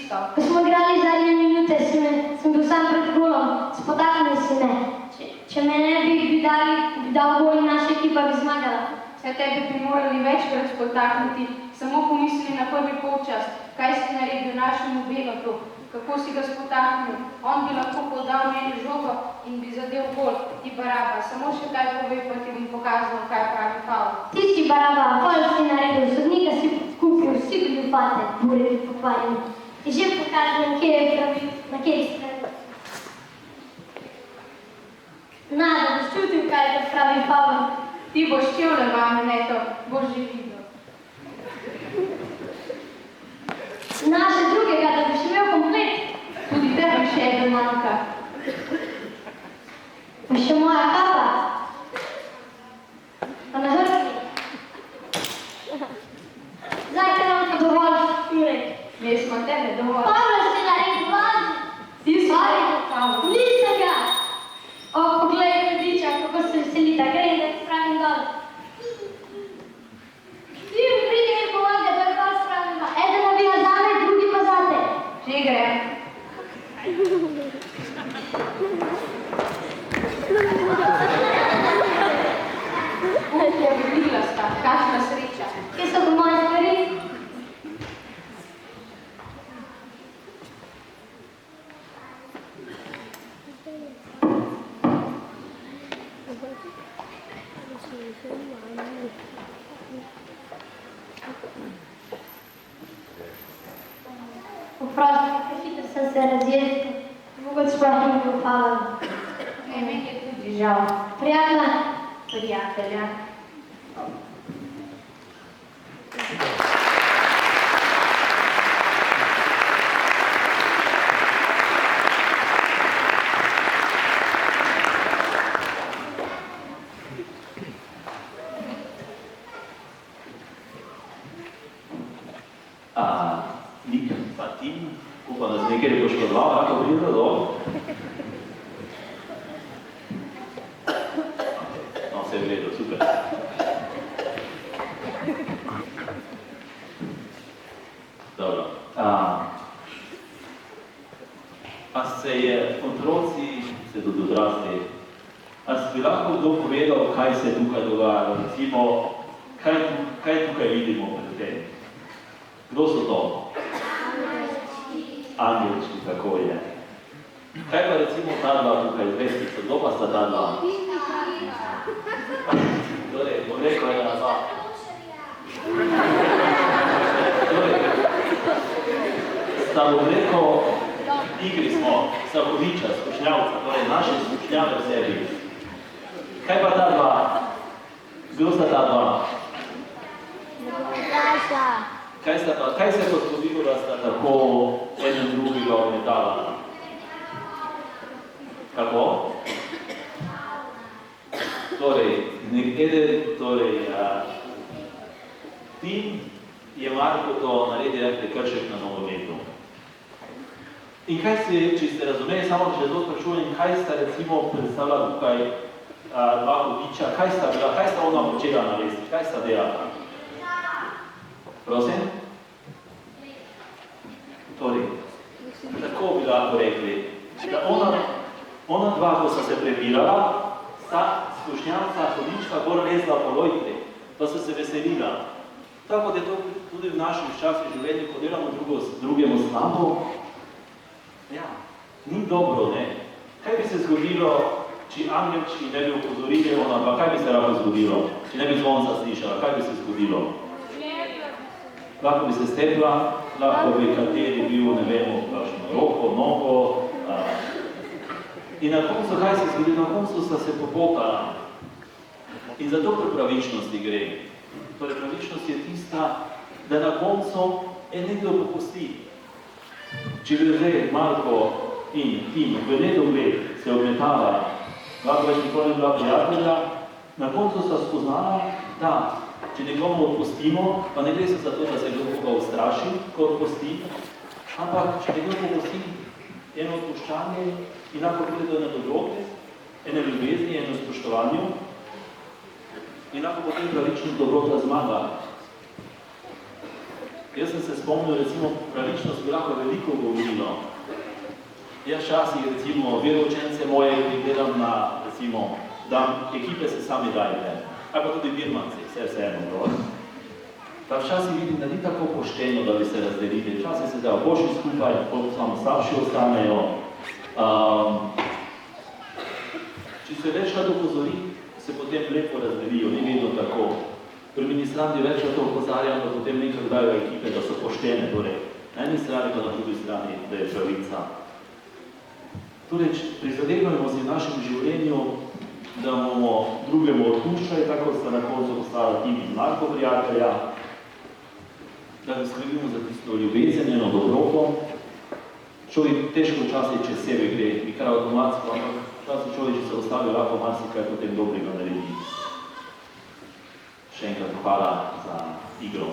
čisto. Ko smo igrali zadnje minute, sem bil sam pred golom, spotaknil si me. Če me ne bi dal gol, naša ekipa bi zmagala. Vse tebi bi morali večkrat spotakniti, samo pomisli na prvi polčas, kaj si naredil našemu Benotu, kako si ga spotaknil. On bi lahko podal meni žogo in bi zadel gol, ti Baraba. Samo še kaj povej, pa ti bom pokazal, kaj pravi faul. Ti si Baraba, faul si naredil, sodnika si kupil, vsi goljufate, bure ti pokvarjeni. Ti že pokažem, kje je pravi, na kje je strani. Da boš čutil, kaj je to pravi faul. Ti boš čevle vame, Neto, boš že videl. Naše drugega, da boš imel komplet. Tudi tebi še eden manjka. Pa še moja kapa. Pa na hrbti. Zdaj te nam pa dovolj, Jurek. Mi smo tebe dovolj. Pavle si naredil laži. Ti si naredil faul. Nisem ga. O, poglej, Rediča, kako se veselita. Grej, da ti spravim dol. Ti mi pridi mi pomaga, da je dol spravim. Eden navija zame, drugi pa zate. Že grem. Je vodila sta, kakšna sreča. Kje so pa moje stvari? Oprosti, prehitro sem se razjezdil. Mogoče sploh ni bil faul. Meni je tudi žal. Prijatelja. Prijatelja. Nik pa Tim, upam, da z nekaj boš podval, kako pride dol. No, vse je v redu, super. Dobro. A se je otroci, se tudi odrasli, a si bi lahko kdo povedal, kaj se tukaj dogaja, recimo, kaj tukaj vidimo pred tem? Kdo so to? Angelčki, tako je. Kaj pa recimo ta dva tukaj, zvestica, kdo pa sta ta dva? Torej, bom rekel ena dva. Torej, sta bom rekel, igri smo, Saboviča, skušnjavca, torej naše skušnjave v sebi. Kaj pa ta dva? Kdo sta ta dva? Kaj se je zgodilo, da sta tako eden drugega obmetala? Kako? Torej, Tim je Marko to naredil prekršek na nogometu. In kaj se, če ste razumeli, samo če to sprašujem, kaj sta recimo predstavila tukaj dva hudiča, kaj sta ona počela narediti, kaj sta delala? Prosim? Torej, tako bi lahko rekli, da ona dva, ko sta se prebirala, sta skušnjavca, hudička, gor lezla po lojtri, pa so se veselila. Tako da je to tudi v našem času življenju, ko delamo drugemu slabu. Ja, ni dobro, ne? Kaj bi se zgodilo, če angelčki ne bi upozorili ona dva, kaj bi se lahko zgodilo? Če ne bi zvonca slišala, kaj bi se zgodilo? Lahko bi se stepla, lahko bi kateri bil, ne vemo, kakšno roko, nogo. In na koncu, kaj se zgodi? Na koncu sta se popokala. In zato pri pravičnosti gre. Torej, pravičnost je tista, da na koncu nekdo popusti. Če bi zdaj Marko in Tim v nedogled se obmetala, lahko več nikoli ni bila prijatelja, na koncu sta spoznala, da če nekomu odpustimo, pa ne gre se za to, da se kdo koga ustraši, ko odpusti, ampak če nekdo popusti eno odpuščanje in lahko pride do ene dobrote, ene ljubezni, eno spoštovanju in lahko potem pravično dobrota zmaga. Jaz sem se spomnil, recimo, pravičnost bi lahko veliko govorilo. Jaz včasih, recimo, veroučence moje, ki gledam na, recimo, da ekipe se sami dajte, ali pa tudi birmanci, vseeno to. Pa včasih vidim, da ni tako pošteno, da bi se razdelili. Včasih se dajo boljši skupaj, samo slabši ostanejo. Če se večkrat opozori, se potem lepo razdelijo, ni vedno tako. Pri ministranti večkrat to opozarjam, da potem nekaj dajo ekipe, da so poštene, torej na eni strani, pa na drugi strani, da je pravica. Torej, prizadevajmo si v našem življenju, da bomo drugemu odpuščali, tako sta na koncu postala Tim in Marko prijatelja, da skrbimo za tisto ljubezen, eno dobroto. Človek težko včasih čez sebe gre, mi kar avtomatsko, ampak včasih človek, če se ostavi, lahko marsikaj potem dobrega naredi. Še enkrat hvala za igro.